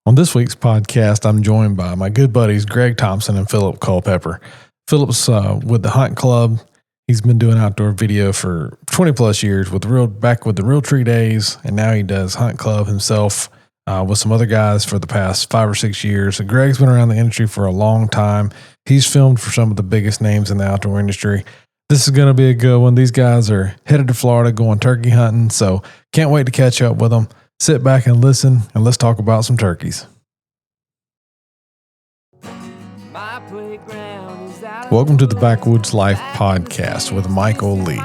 On this week's podcast, I'm joined by my good buddies Greg Thompson and Phillip Culpepper. Phillip's with the Hunt Club. He's been doing outdoor video for 20 plus years back with the Real Tree days, and now he does Hunt Club himself with some other guys for the past 5 or 6 years. And Greg's been around the industry for a long time. He's filmed for some of the biggest names in the outdoor industry. This is going to be a good one. These guys are headed to Florida going turkey hunting, so can't wait to catch up with them. Sit back and listen, and let's talk about some turkeys. Welcome to the Backwoods Life podcast with Michael Lee.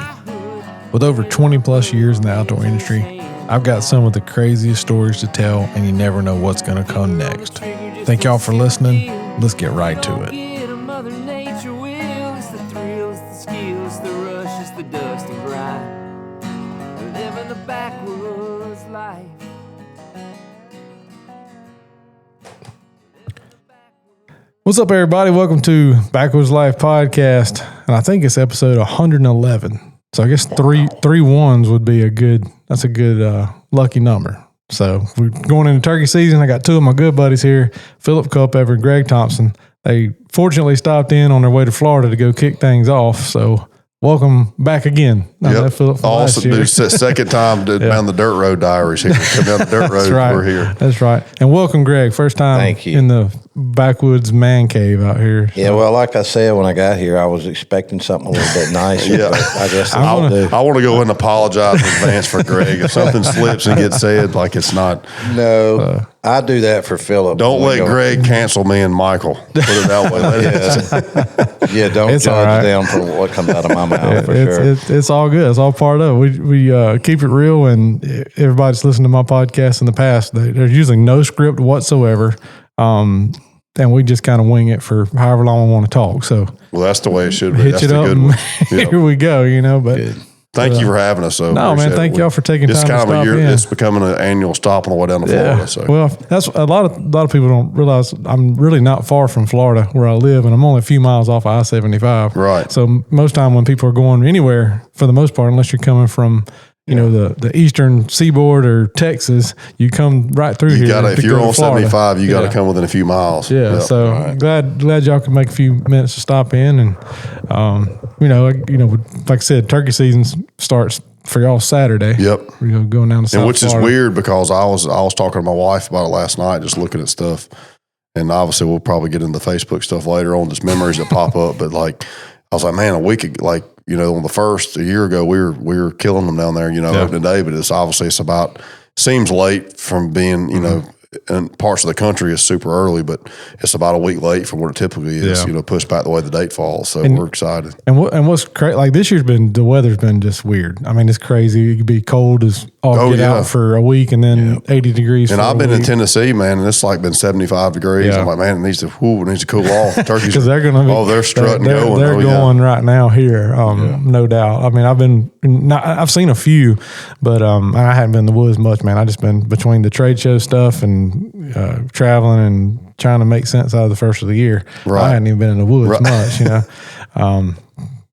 With over 20 plus years in the outdoor industry, I've got some of the craziest stories to tell, and you never know what's going to come next. Thank y'all for listening. Let's get right to it. What's up, everybody? Welcome to Backwoods Life podcast, and I think it's episode 111. So I guess three ones would be a good lucky number. So we're going into turkey season. I got two of my good buddies here, Phillip Culpepper and Greg Thompson. They fortunately stopped in on their way to Florida to go kick things off. So welcome back again. Awesome. Dude, second time down the dirt road diaries here. Come down the dirt road. Right. We're here. That's right. And welcome, Greg. First time in the backwoods man cave out here. Yeah, well, like I said, when I got here, I was expecting something a little bit nicer. Yeah. I guess I want to go and apologize in advance for Greg. If something slips and gets said like it's not. No, I do that for Phillip. Don't let Greg cancel me and Michael. Put it that way. Yeah, don't judge them for what comes out of my mouth, for sure. It's all good. It's all part of it. We keep it real, and everybody's listened to my podcast in the past. There's usually no script whatsoever. And we just kind of wing it for however long we want to talk. So, well, that's the way it should be. Hitch it up. Good one. Here we go. But thank you for having us. No, man, thank y'all for taking time to stop in. It's becoming an annual stop on the way down to Florida. So. Well, that's a lot of people don't realize I'm really not far from Florida where I live, and I'm only a few miles off of I-75. Right. So most time when people are going anywhere, for the most part, unless you're coming from the eastern seaboard or Texas, you come right through here. If you're on 75, you got to come within a few miles. Yeah. Yep. So right. glad y'all can make a few minutes to stop in, and like I said, turkey season starts for y'all Saturday. Yep. Going down to South which Florida. is weird because I was talking to my wife about it last night, just looking at stuff, and obviously we'll probably get into the Facebook stuff later on, just memories that pop up. But like, I was like, man, a week ago, on the first a year ago, we were killing them down there, opening day. But seems late from being, in parts of the country is super early, but it's about a week late from what it typically is, pushed back the way the date falls. So we're excited. And what's crazy, like this year's the weather's been just weird. I mean, it's crazy. It could be cold as out for a week and then 80 degrees. And I've been in Tennessee, man, and it's like been 75 degrees. Yeah. I'm like, man, it needs to cool off. Turkeys, because they're going to be, they're strutting going. They're going right now here. No doubt. I mean, I've seen a few, but I hadn't been in the woods much, man. I just been between the trade show stuff and traveling and trying to make sense out of the first of the year. Right. I hadn't even been in the woods much,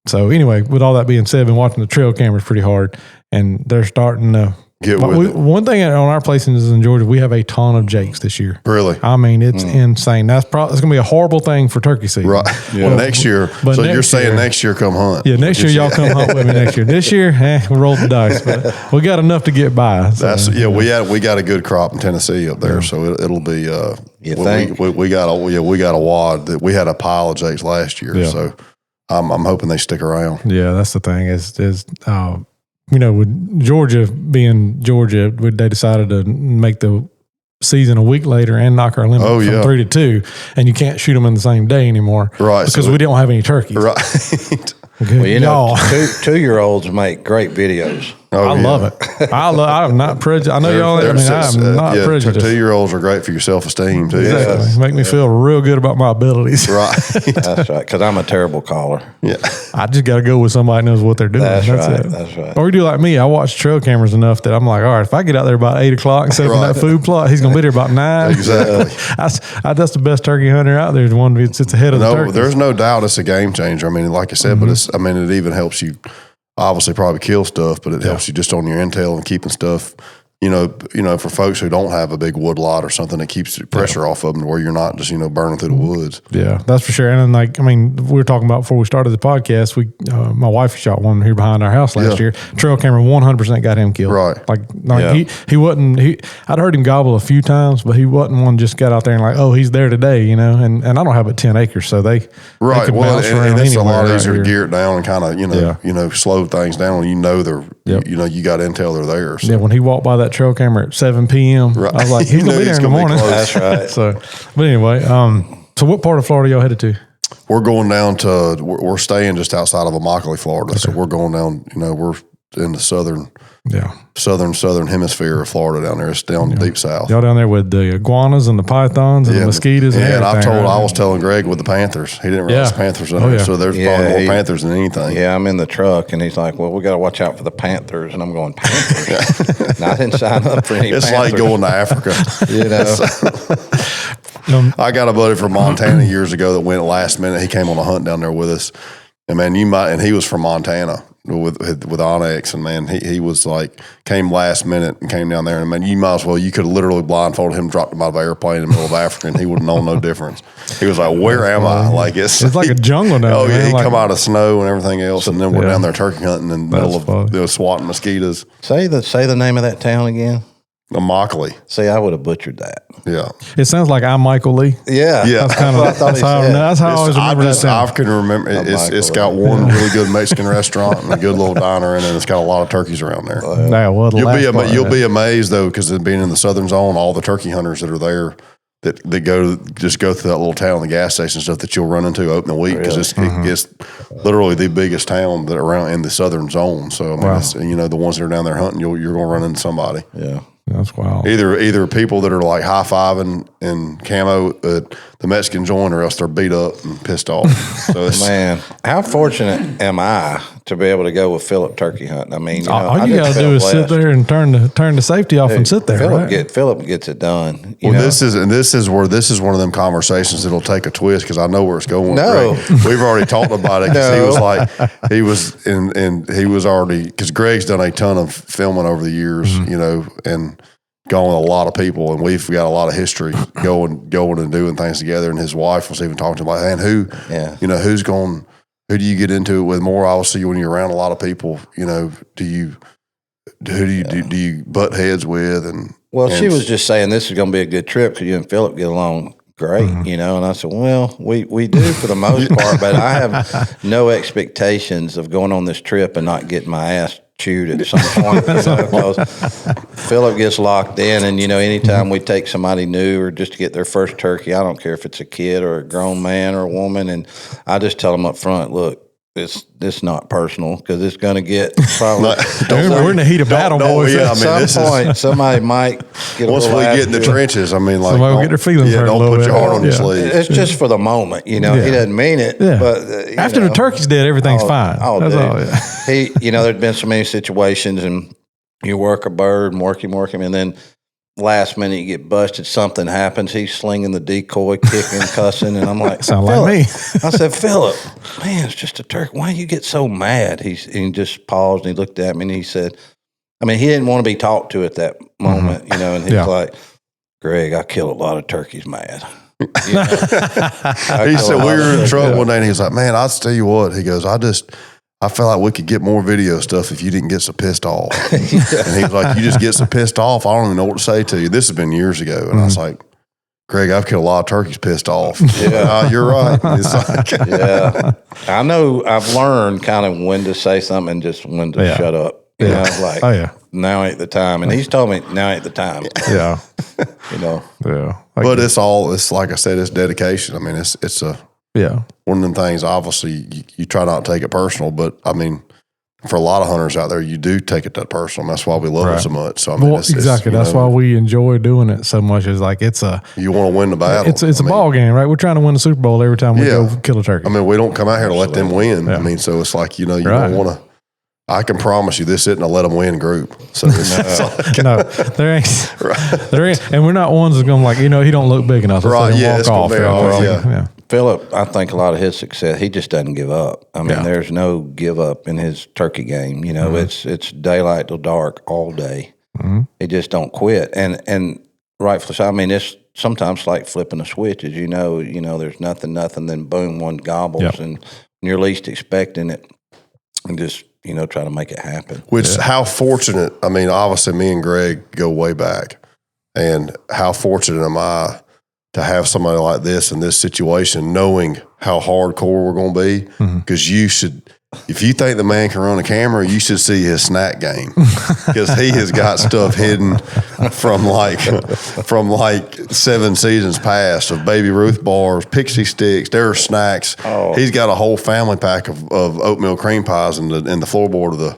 So anyway, with all that being said, been watching the trail cameras pretty hard, and they're starting to get with it. One thing on our place in Georgia, we have a ton of jakes this year. Really? I mean, it's insane. It's going to be a horrible thing for turkey season. Right. Yeah. Well, next year. So you're saying next year come hunt. Yeah, next year y'all come hunt with me next year. This year, we rolled the dice, but we got enough to get by. So, we got a good crop in Tennessee up there, so it'll be. We got a wad that we had a pile of jakes last year, so I'm hoping they stick around. Yeah, that's the thing. With Georgia being Georgia, they decided to make the season a week later and knock our limit from 3 to 2, and you can't shoot them in the same day anymore, right? Because we don't have any turkeys, right? Well, 2-year-olds make great videos. Oh, I love it. I'm not prejudiced. I know y'all. I'm not prejudiced. 2-year-olds are great for your self-esteem too. Exactly. Yes. Make me feel real good about my abilities. Right. That's right. Because I'm a terrible caller. Yeah. I just got to go with somebody who knows what they're doing. That's right. it. That's right. Or you do like me. I watch trail cameras enough that I'm like, all right, if I get out there about 8 o'clock and set up in that food plot, he's going to be there about 9. Exactly. That's the best turkey hunter out there. Is one that sits ahead of the turkey. There's no doubt it's a game changer. I mean, like I said, but it even helps you obviously probably kill stuff, but it helps you just on your intel and keeping stuff for folks who don't have a big wood lot or something that keeps the pressure off of them, where you're not just burning through the woods. Yeah, that's for sure. And then, we were talking about before we started the podcast. My wife shot one here behind our house last year. Trail camera 100% got him killed. Right. He wasn't. I'd heard him gobble a few times, but he wasn't one just got out there and like, oh, he's there today, And I don't have but 10 acres, so they right. They Well, and it's a lot easier to gear it down and kind of slow things down when they're you got intel they're there. So. Yeah, when he walked by that trail camera at 7 p.m., right. I was like, he's gonna be there in the morning. That's right. So, but anyway, so what part of Florida y'all headed to? We're going down to. We're staying just outside of Immokalee, Florida. Okay. So we're going down. We're in the southern hemisphere of Florida down there. It's down deep south. Y'all down there with the iguanas and the pythons and the mosquitoes. And I was telling Greg with the Panthers. He didn't realize Panthers in there. So there's probably more Panthers than anything. Yeah, I'm in the truck, and he's like, "Well, we got to watch out for the Panthers." And I'm going, "Panthers?" And I didn't sign up for any. It's Panthers. like going to Africa. I got a buddy from Montana years ago that went last minute. He came on a hunt down there with us, and man, and he was from Montana with Onyx, and man, he was like came last minute and came down there, and man, you could have literally blindfolded him, dropped him out of an airplane in the middle of Africa, and he would have known no difference. He was like, "Where am I?" Like it's like a jungle now. Oh yeah, he come out of snow and everything else, and then we're down there turkey hunting in the middle of swatting mosquitoes. Say the name of that town again. Immokalee. See, I would have butchered that. Yeah. It sounds like I'm Michael Lee. Yeah. That's kind of that's how I always remember that town. I can remember it's got one really good Mexican restaurant and a good little diner in it. It's got a lot of turkeys around there. You'll be amazed though, because being in the southern zone, all the turkey hunters that are there that go through that little town, the gas station stuff that you'll run into opening week, because it's literally the biggest town that around in the southern zone. So I mean, the ones that are down there hunting, you're going to run into somebody. Yeah. That's wild. Either people that are like high fiving in camo at the Mexican joint, or else they're beat up and pissed off. So man, how fortunate am I to be able to go with Phillip turkey hunting? I mean, all you got to do is sit there and turn the safety off and sit there. Phillip gets it done. This is one of them conversations that'll take a twist, because I know where it's going. No, we've already talked about it, because he was already, because Greg's done a ton of filming over the years, and gone with a lot of people, and we've got a lot of history going and doing things together. And his wife was even talking to him like, "Man, who do you get into it with more? Obviously, when you're around a lot of people, do you butt heads with?" And she was just saying this is going to be a good trip because you and Phillip get along great, And I said, well, we do for the most part, but I have no expectations of going on this trip and not getting my ass chewed at some point, because Phillip gets locked in, and anytime we take somebody new or just to get their first turkey, I don't care if it's a kid or a grown man or a woman, and I just tell them up front, look, it's not personal, because it's going to get probably. We're in the heat of battle, boys. Yeah, at some point, somebody might get. Once we get in the trenches, I mean, like somebody will get their feelings hurt. Don't put your heart on your sleeve. It's just for the moment, He doesn't mean it, but after the turkey's dead, everything's fine. That's all. There's been so many situations, and you work a bird and work him, and then last minute you get busted, something happens, he's slinging the decoy, kicking, cussing, and I'm like, sound like me. I said, Phillip, man, it's just a turkey. Why you get so mad? He just paused and he looked at me and he said, I mean, he didn't want to be talked to at that moment, and he's like, Greg, I kill a lot of turkeys mad. He said, we were in trouble one day, and he was like, man, I'll tell you what, he goes, I feel like we could get more video stuff if you didn't get so pissed off. And he was like, you just get so pissed off, I don't even know what to say to you. This has been years ago. And I was like, Greg, I've killed a lot of turkeys pissed off. Yeah, you're right. It's like, I know I've learned kind of when to say something and just when to shut up. Now ain't the time. And he's told me now ain't the time. Yeah. But it's like I said, it's dedication. I mean, it's one of them things, obviously, you try not to take it personal, but I mean, for a lot of hunters out there, you do take it that personal. That's why we love it so much. So I mean, exactly. That's why we enjoy doing it so much. It's like you want to win the battle. It's a ball game, right? We're trying to win the Super Bowl every time we go kill a turkey. I mean, we don't come out here to let them win. I mean, so it's like you don't want to. I can promise you, this isn't a let them win group. So no, there ain't, and we're not ones that's going to he don't look big enough. Right? Yeah, it's going to be Phillip, I think a lot of his success, he just doesn't give up. I mean, there's no give up in his turkey game. It's daylight till dark all day. He just don't quit. And rightfully so. I mean, it's sometimes like flipping a switch. As you know, there's nothing, then boom, one gobbles, and you're least expecting it, and just try to make it happen. Which how fortunate. I mean, obviously, me and Greg go way back, and how fortunate am I to have somebody like this in this situation, knowing how hardcore we're going to be, because you should. If you think the man can run a camera, you should see his snack game, because he has got stuff hidden from like 7 seasons past of Baby Ruth bars, Pixie sticks. There are snacks. Oh. He's got a whole family pack of oatmeal cream pies in the floorboard of the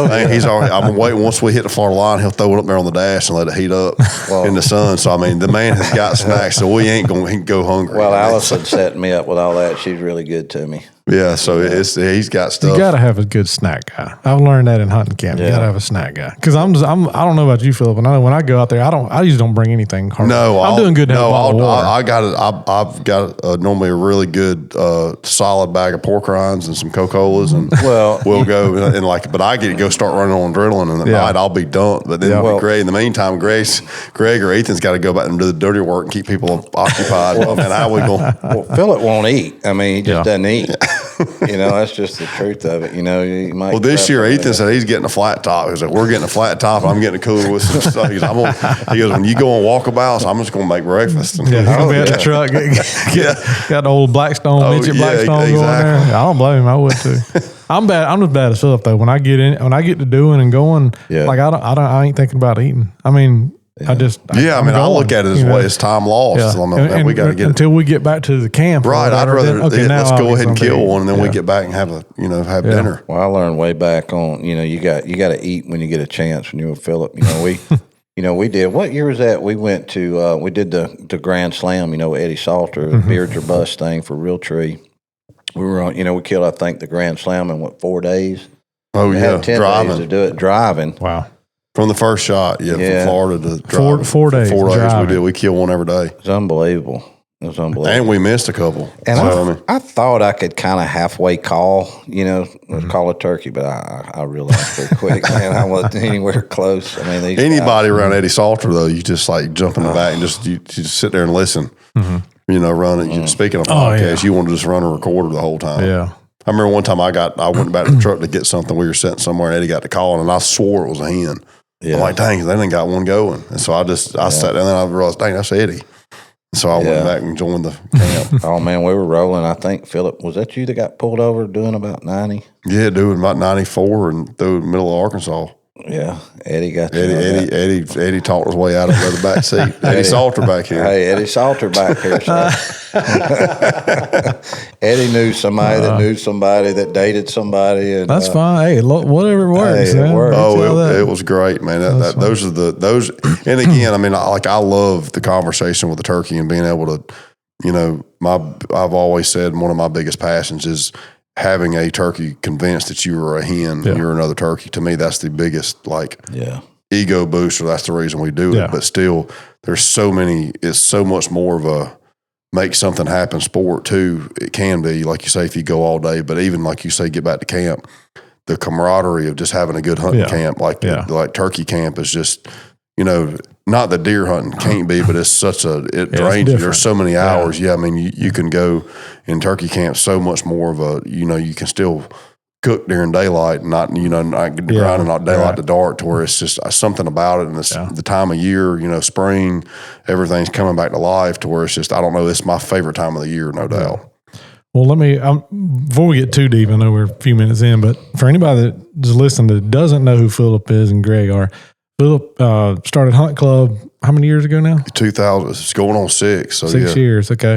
thing. He's already. I'm waiting. Once we hit the Florida line, he'll throw it up there on the dash and let it heat up in the sun. So I mean, the man has got snacks, so we ain't going to go hungry. Well, Allison setting me up with all that. She's really good to me. Yeah, so he's got stuff. You got to have a good snack guy. I've learned that in hunting camp. You got to have a snack guy. Because I don't know about you, Phillip, but I know when I go out there, I usually don't bring anything hard. No, I'm doing good to have a bottle of water. I've got normally a really good solid bag of pork rinds and some Coca-Colas, and we'll go and but I get to go start running on adrenaline, and at night I'll be dumped. But then Greg, in the meantime, Greg or Ethan's got to go back and do the dirty work and keep people occupied. And how we going? Well, Phillip won't eat. I mean, he just doesn't eat. That's just the truth of it. You might. Well, this year Ethan said he's getting a flat top. He's like, we're getting a flat top, and I'm getting a cooler with some stuff. He goes, when you go on walkabouts, I'm just going to make breakfast. And, he's going to be at the truck. Got the old Blackstone, midget Blackstone going there. I don't blame him. I would too. I'm just bad as Phillip though. When I get to doing and going, like I ain't thinking about eating. I mean. I look at it as time lost. Yeah. So we got to get until we get back to the camp. Right. I'd rather let's go ahead and kill one, and then we get back and have dinner. Well, I learned way back on. You got to eat when you get a chance. When you were Phillip, we did. What year was that? We went to we did the Grand Slam. Eddie Salter, the Beards or Bust thing for Realtree. We were on. We killed I think the Grand Slam in 4 days. Oh we had 10 days to do it driving. Wow. From the first shot, from Florida to driving. 4 days. 4 days we did. We killed one every day. It was unbelievable. And we missed a couple. And I thought I could kind of halfway call, call a turkey, but I realized pretty quick, man, I wasn't anywhere close. I mean, anybody around Eddie Salter, though, you just like jump in the back and you just sit there and listen. Run it. Speaking of podcasts, you want to just run a recorder the whole time. Yeah. I remember one time I went back to the truck to get something. We were sitting somewhere, and Eddie got the call, and I swore it was a hen. Yeah. I'm like, dang, they done got one going. And so I sat down, and I realized, dang, that's Eddie. And so I went back and joined the camp. Oh, man, we were rolling. I think, Phillip, was that you that got pulled over doing about 90? Yeah, doing about 94 and through the middle of Arkansas. Yeah, Eddie got Eddie talked his way out of the back seat. Eddie Salter back here. Hey, Eddie Salter back here. Eddie knew somebody that knew somebody that dated somebody. And, that's fine. Hey, whatever works. Hey, it works. It was great, man. Those. And again, I mean, I love the conversation with the turkey and being able to, I've always said one of my biggest passions is having a turkey convinced that you are a hen and you're another turkey. To me, that's the biggest ego booster. That's the reason we do it. But still, it's so much more of a make something happen sport too. It can be, like you say, if you go all day, but even like you say, get back to camp, the camaraderie of just having a good hunting camp, like turkey camp is just, not that deer hunting can't be, but it's it drains you. There's so many hours. Yeah. I mean, you can go in turkey camp so much more of a, you can still cook during daylight, not grinding out daylight to dark, to where it's just something about it. And the time of year, spring, everything's coming back to life, to where it's just, I don't know, it's my favorite time of the year, no doubt. Well, let me, before we get too deep, I know we're a few minutes in, but for anybody that's listening that doesn't know who Phillip is and Greg are, Phillip started Hunt Club how many years ago now? 2000. It's going on 6. So 6 years, okay.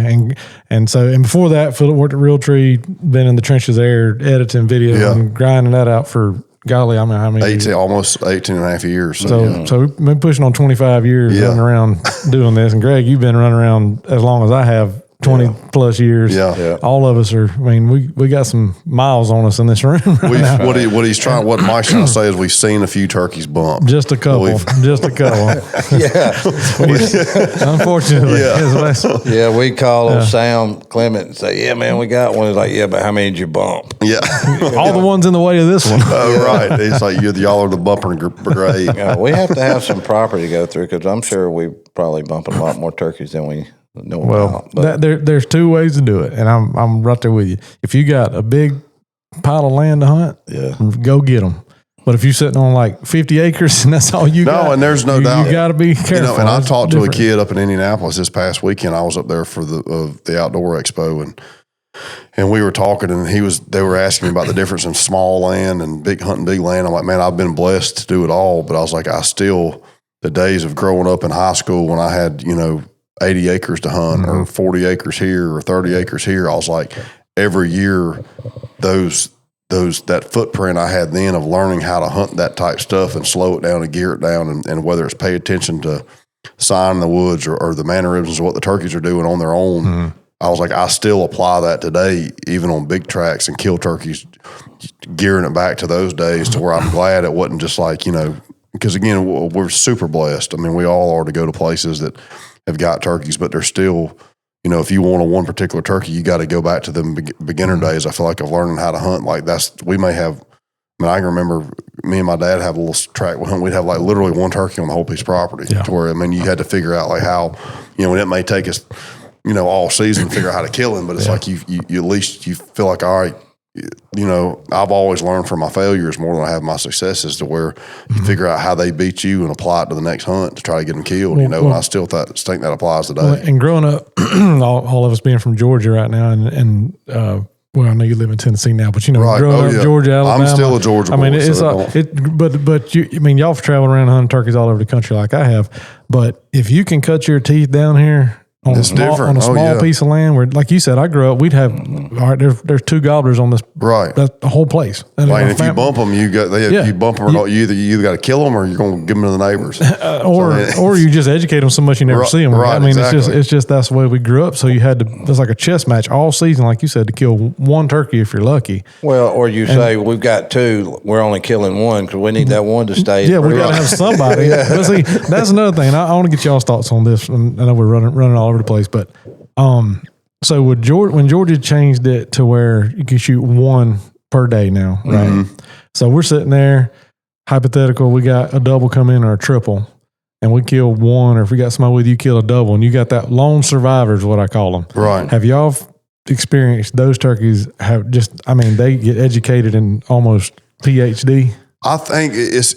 And before that, Phillip worked at Realtree, been in the trenches there, editing video and grinding that out for, golly, I mean, how many 18, almost 18 and a half years. So we've been pushing on 25 years running around doing this. And Greg, you've been running around as long as I have 20 plus years. Yeah. All of us are, I mean, we got some miles on us in this room right now. What Mike's trying to say is we've seen a few turkeys bump. Just a couple. Yeah. Unfortunately. Yeah, we call Sam Clement and say, yeah, man, we got one. He's like, yeah, but how many did you bump? Yeah. All the ones in the way of this one. Right. It's like y'all are the bumper brigade. Yeah, we have to have some property to go through because I'm sure we probably bumping a lot more turkeys than we know about. But there's two ways to do it, and I'm right there with you. If you got a big pile of land to hunt, go get them. But if you're sitting on like 50 acres and that's all you got, and there's no doubt. You got to be careful. And I talked to a kid up in Indianapolis this past weekend. I was up there for the outdoor expo, and we were talking, and they were asking me about the difference in small land and big hunting big land. I'm like, man, I've been blessed to do it all, but I was like, the days of growing up in high school when I had 80 acres to hunt or 40 acres here or 30 acres here, I was like, every year that footprint I had then of learning how to hunt that type stuff and slow it down and gear it down, and whether it's pay attention to sign in the woods or the mannerisms of what the turkeys are doing on their own. I was like, I still apply that today, even on big tracks and kill turkeys, gearing it back to those days to where I'm glad it wasn't just like, because again, we're super blessed. I mean, we all are to go to places that have got turkeys, but they're still, if you want one particular turkey, you got to go back to them beginner days. I feel like of learning how to hunt. Like I can remember me and my dad have a little track we hunt. We'd have like literally one turkey on the whole piece of property to where, you had to figure out like how, and it may take us, all season to figure out how to kill him, but it's like you at least you feel like, all right, I've always learned from my failures more than I have my successes, to where you figure out how they beat you and apply it to the next hunt to try to get them killed, and I still think that applies today. Well, and growing up, all of us being from Georgia right now, and I know you live in Tennessee now, but growing up Georgia, Alabama. I'm still a Georgia boy. I mean, but y'all have traveled around hunting turkeys all over the country like I have. But if you can cut your teeth down here on a small piece of land where, like you said, I grew up, we'd have, all right, there's two gobblers on this, right? That's the whole place. And if you bump them, you either got to kill them or you're going to give them to the neighbors, or you just educate them so much you never see them. Right, I mean, it's just that's the way we grew up. So you had to, it's like a chess match all season, like you said, to kill one turkey if you're lucky. Well, or you say we've got two, we're only killing one because we need that one to stay. Yeah, we got to have somebody. But see, that's another thing. I want to get y'all's thoughts on this. And I know we're running all over the place, but so when Georgia changed it to where you can shoot one per day now, right? So we're sitting there, hypothetical, we got a double come in or a triple, and we kill one, or if we got somebody with you, kill a double, and you got that lone survivor is what I call them. Right. Have y'all experienced those turkeys they get educated in almost PhD? I think it's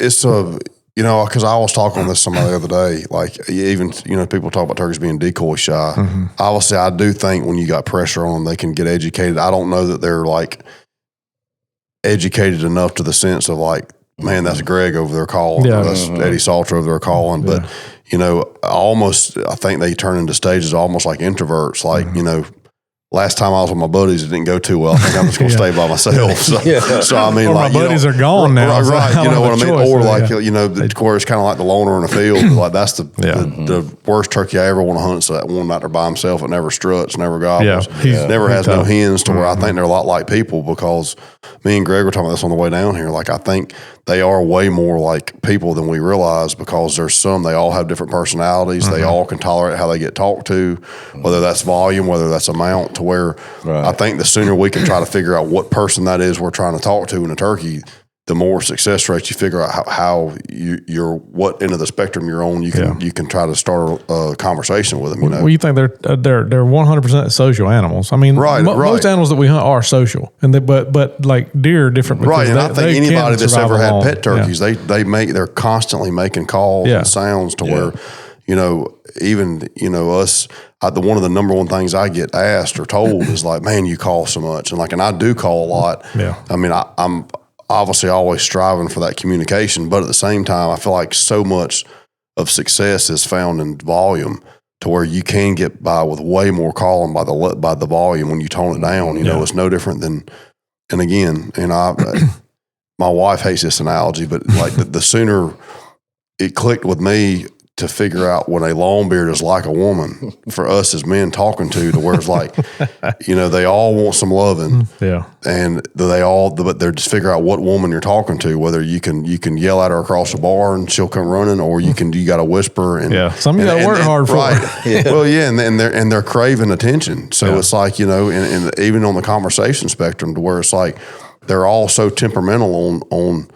because I was talking with somebody the other day, like even, people talk about turkeys being decoy shy. Obviously, I do think when you got pressure on them, they can get educated. I don't know that they're like educated enough to the sense of like, man, that's Greg over there calling, or that's Eddie Salter over there calling. But, I think they turn into stages almost like introverts, like, last time I was with my buddies, it didn't go too well. I think I'm just going to stay by myself. So I mean, my buddies are gone now. Right. You know what I mean? Or like, it's kind of like the loner in the field. Like that's the worst turkey I ever want to hunt. So that one out there by himself, it never struts, never gobbles, never has no hens, to where I think they're a lot like people, because me and Greg were talking about this on the way down here. Like I think they are way more like people than we realize, because they all have different personalities. They all can tolerate how they get talked to, whether that's volume, whether that's amount, to where I think the sooner we can try to figure out what person that is we're trying to talk to in a turkey, the more success rates you figure out how you're what end of the spectrum you're on. You can try to start a conversation with them. Well, you think they're 100% social animals. I mean, most animals that we hunt are social, and but like deer are different. Right, and I think anybody that's ever had pet turkeys, they're constantly making calls and sounds to where, even us. One of the number one things I get asked or told is like, man, you call so much, and I do call a lot. Yeah, I mean, I'm obviously always striving for that communication, but at the same time, I feel like so much of success is found in volume, to where you can get by with way more calling by the volume when you tone it down. It's no different than, and again, my wife hates this analogy, but like the sooner it clicked with me to figure out what a long beard is like a woman for us as men talking to where it's like, they all want some loving. Yeah. And but they're just figure out what woman you're talking to, whether you can yell at her across the bar and she'll come running, or you got to whisper. And some of you got to work hard for right. it. Well, and they're craving attention. So it's like, and even on the conversation spectrum to where it's like, they're all so temperamental on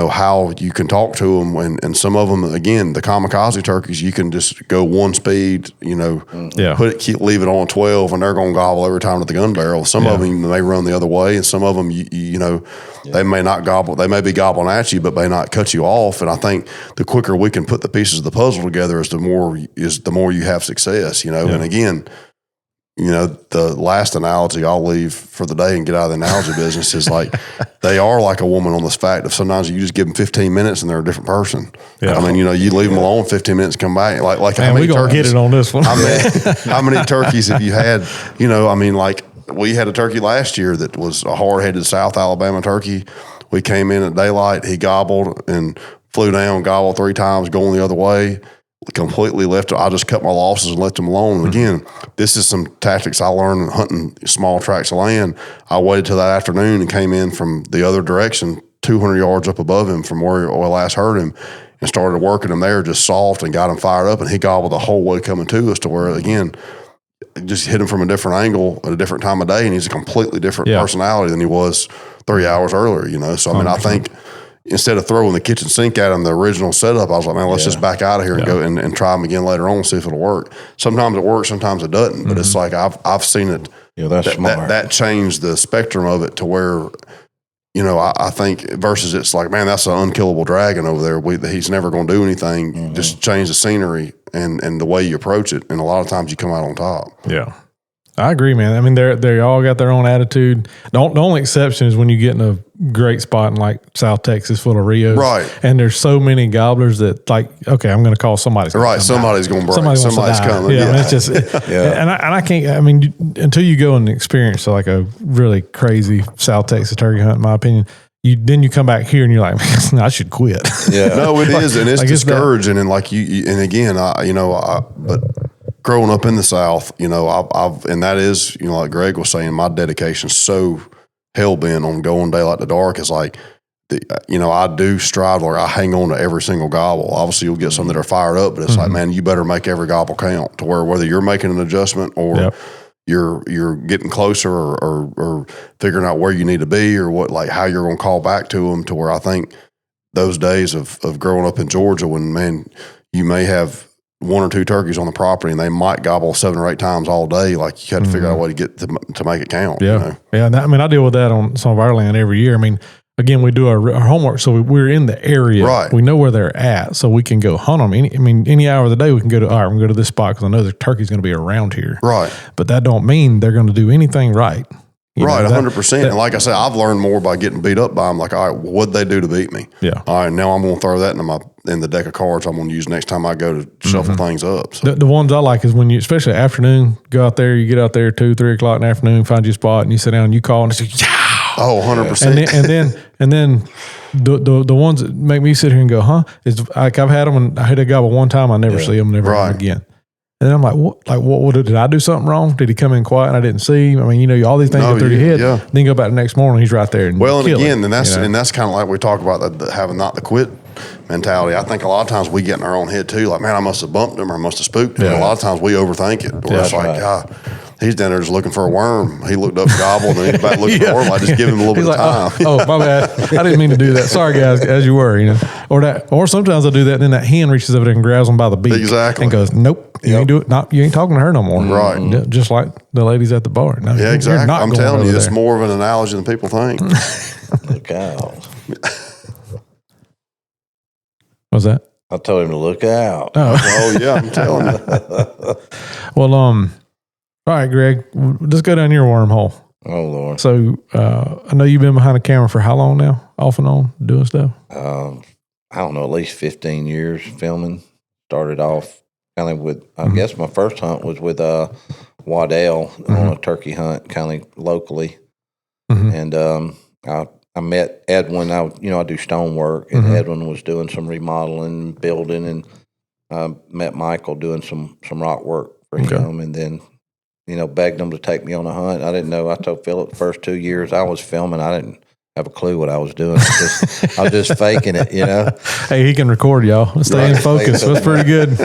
how you can talk to them. And some of them, again, the kamikaze turkeys, you can just go one speed, leave it on 12 and they're going to gobble every time at the gun barrel. Some of them may run the other way, and some of them, they may not gobble. They may be gobbling at you, but may not cut you off. And I think the quicker we can put the pieces of the puzzle together is the more you have success, And again, the last analogy I'll leave for the day and get out of the analogy business is like, they are like a woman on this fact of sometimes you just give them 15 minutes and they're a different person. Yeah. I mean, you leave them alone 15 minutes, come back. Like man, how many we gonna turkeys, get it on this one. How many turkeys have you had? Like we had a turkey last year that was a hard-headed South Alabama turkey. We came in at daylight, he gobbled and flew down, gobbled 3 times, going the other way. Completely left. I just cut my losses and left them alone. And again, this is some tactics I learned hunting small tracts of land. I waited till that afternoon and came in from the other direction, 200 yards up above him from where I last heard him, and started working him there just soft and got him fired up. And he gobbled the whole way coming to us to where, again, just hit him from a different angle at a different time of day. And he's a completely different personality than he was 3 hours earlier, So, I mean, 100%. I think instead of throwing the kitchen sink at him, the original setup, I was like, man, let's just back out of here and go and try them again later on and see if it'll work. Sometimes it works, sometimes it doesn't. But it's like I've seen it. Yeah, that's smart. That changed the spectrum of it to where, I think versus it's like, man, that's an unkillable dragon over there. He's never going to do anything. Mm-hmm. Just change the scenery and the way you approach it. And a lot of times you come out on top. Yeah. I agree, man. I mean, they all got their own attitude. The only exception is when you get in a great spot in like South Texas full of Rios. Right. And there's so many gobblers that like, okay, I'm going to call somebody. Right. Somebody's going to break. Somebody's coming. Yeah. I mean, it's just, and I can't, I mean, until you go and experience like a really crazy South Texas turkey hunt, in my opinion, then you come back here and you're like, man, I should quit. Yeah. No, it is. And it's discouraging. And like and again, but growing up in the South, I've and that is, like Greg was saying, my dedication's so hell bent on going daylight to dark. Is like, I do strive, or I hang on to every single gobble. Obviously, you'll get some that are fired up, but it's like, man, you better make every gobble count to where whether you're making an adjustment or you're getting closer or figuring out where you need to be or what, like how you're going to call back to them. To where I think those days of growing up in Georgia, when man, you may have 1 or 2 turkeys on the property and they might gobble 7 or 8 times all day. Like you had to figure out a way to get to make it count. Yeah. Yeah. I mean, I deal with that on some of our land every year. I mean, again, we do our homework. So we're in the area. Right. We know where they're at. So we can go hunt them. Any hour of the day we can go to, all right, we're going to go to this spot because I know the turkey's going to be around here. Right. But that don't mean they're going to do anything right. Right, 100%. And like I said, I've learned more by getting beat up by them. Like, all right, what'd they do to beat me? Yeah. All right, now I'm going to throw that in the deck of cards I'm going to use next time I go to shuffle things up. So. The ones I like is when you, especially afternoon, go out there, you get out there 2, 3 o'clock in the afternoon, find you a spot, and you sit down and you call and it's like, yeah. Oh, 100%. And then the ones that make me sit here and go, huh? Is like I've had them and I hit a gobble one time, I never see them, never again. And then I'm like, what did I do something wrong? Did he come in quiet and I didn't see him? I mean, all these things go through your head. Yeah. Then go back the next morning, he's right there. And that's kind of like we talk about the having not the quit mentality. I think a lot of times we get in our own head too. Like, man, I must have bumped him or I must have spooked him. Yeah. And a lot of times we overthink it. Where it's like, God, he's down there just looking for a worm. He looked up, gobbled, and then he's back looking for a worm. I just give him a little bit of time. Oh, my bad. I didn't mean to do that. Sorry, guys, as you were, Or sometimes I do that, and then that hen reaches over there and grabs them by the beak. Exactly. And goes, nope, you ain't do it. Not, you ain't talking to her no more. Right. Just like the ladies at the bar. No, yeah, exactly. I'm telling you, it's more of an analogy than people think. Look out. What's that? I told him to look out. Oh yeah, I'm telling you. Well, all right, Greg, let's go down your wormhole. Oh, Lord. So I know you've been behind the camera for how long now, off and on, doing stuff? I don't know, at least 15 years filming. Started off kind of with, I guess my first hunt was with Waddell on a turkey hunt, kind of locally. And I met Edwin. I do stonework, and Edwin was doing some remodeling, building, and I met Michael doing some rock work for him, and then, begged him to take me on a hunt. I didn't know. I told Phillip the first 2 years I was filming, I didn't have a clue what I was doing. I was just faking it, Hey, he can record, y'all. Stay in focus. That's pretty good.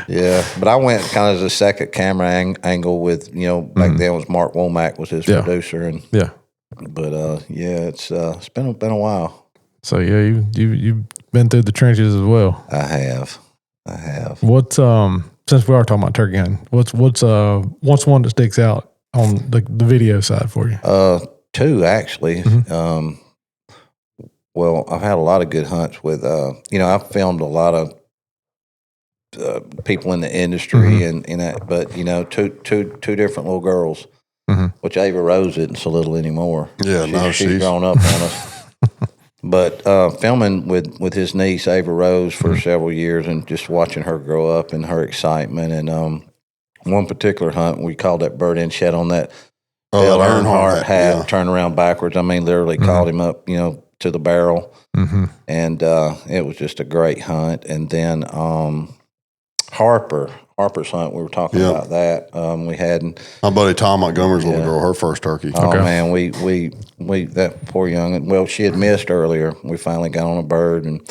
Yeah, but I went kind of as a second camera angle with, back then it was Mark Womack was his producer, and But it's been a while. So you've been through the trenches as well. I have. What's since we are talking about turkey hunting, what's one that sticks out on the video side for you? Two actually. Mm-hmm. Well, I've had a lot of good hunts with. I've filmed a lot of people in the industry and that, but two different little girls, which Ava Rose isn't so little anymore. Yeah, she's grown up on us. But filming with his niece Ava Rose for several years, and just watching her grow up and her excitement, and one particular hunt we called that bird in shed on that Dale Earnhardt hat, turn around backwards. I mean, literally called him up, to the barrel, and it was just a great hunt. And then Harper's hunt, we were talking about that. We had my buddy Tom Montgomery's little girl, her first turkey. Oh man, we that poor young. Well, she had missed earlier. We finally got on a bird and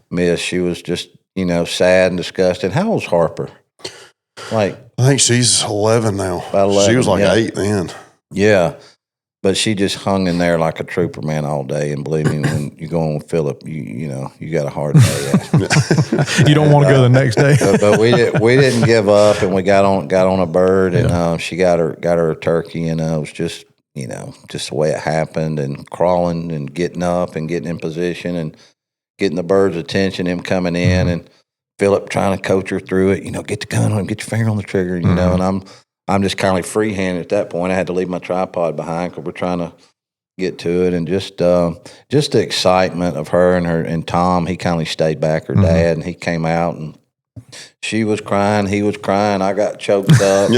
missed. She was just sad and disgusted. How old's Harper? Like, I think she's 11 now. About 11, she was like 8 then. Yeah. But she just hung in there like a trooper, man, all day. And believe me, when you go on with Phillip, you got a hard day. You don't want to go the next day. but we didn't give up, and we got on a bird, and she got her turkey, and it was just just the way it happened, and crawling and getting up and getting in position and getting the bird's attention, him coming in, and Phillip trying to coach her through it. Get the gun on him, get your finger on the trigger, and I'm just kind of like freehanded at that point. I had to leave my tripod behind because we're trying to get to it, and just the excitement of her and Tom. He kindly stayed back, her dad, and he came out, and she was crying, he was crying. I got choked up.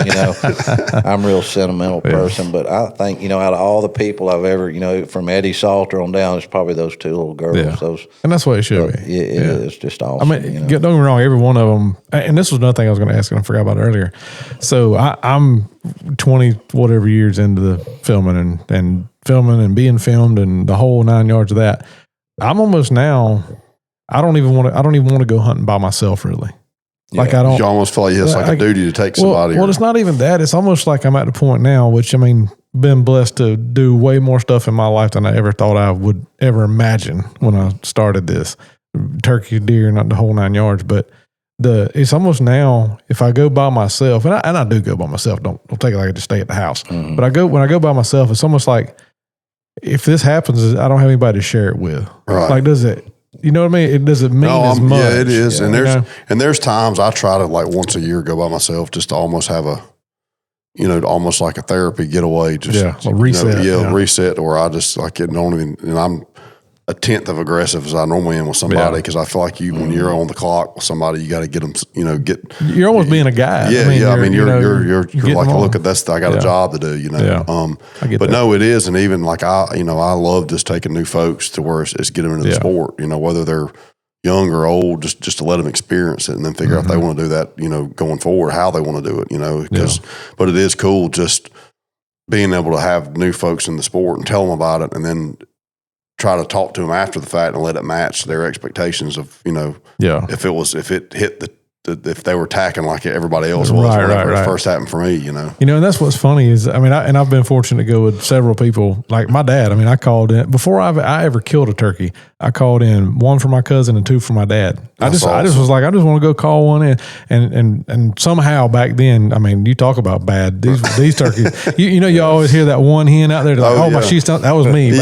I'm a real sentimental person, but I think out of all the people I've ever from Eddie Salter on down, it's probably those two little girls. Yeah. And that's what it should be. It is just awesome. I mean, don't get me wrong, every one of them. And this was another thing I was going to ask, and I forgot about it earlier. So I'm 20 whatever years into the filming and filming and being filmed and the whole 9 yards of that. I'm almost now. I don't even want to go hunting by myself, really. Like I don't. You almost feel like it's like a duty to take somebody. Well, it's not even that. It's almost like I'm at the point now, which been blessed to do way more stuff in my life than I ever thought I would ever imagine when I started this. Turkey, deer, not the whole 9 yards, but it's almost now if I go by myself, and I do go by myself. Don't take it like I just stay at the house. But when I go by myself, it's almost like if this happens, I don't have anybody to share it with. Right? Like, does it? You know what I mean? It doesn't mean as much. Yeah, it is. Yeah, and there's times I try to like once a year go by myself just to almost have a, almost like a therapy getaway. Just a reset. Reset where I just like it don't even, and I'm a tenth of aggressive as I normally am with somebody because I feel like when you're on the clock with somebody, you got to get them, You're almost being a guy. Yeah, you're like, look at this. I got a job to do. But no, it is, and even like I love just taking new folks to where it's get them into the sport. Whether they're young or old, just to let them experience it and then figure out if they want to do that. Going forward, how they want to do it. But it is cool just being able to have new folks in the sport and tell them about it, and then try to talk to them after the fact and let it match their expectations of, if they were tacking like everybody else was whenever it first happened for me, and that's what's funny is, I've been fortunate to go with several people like my dad. I called in before I ever killed a turkey. I called in one for my cousin and two for my dad. I just was like, I just want to go call one in, and somehow back then, you talk about bad these turkeys. You always hear that one hen out there like, my she's that was me.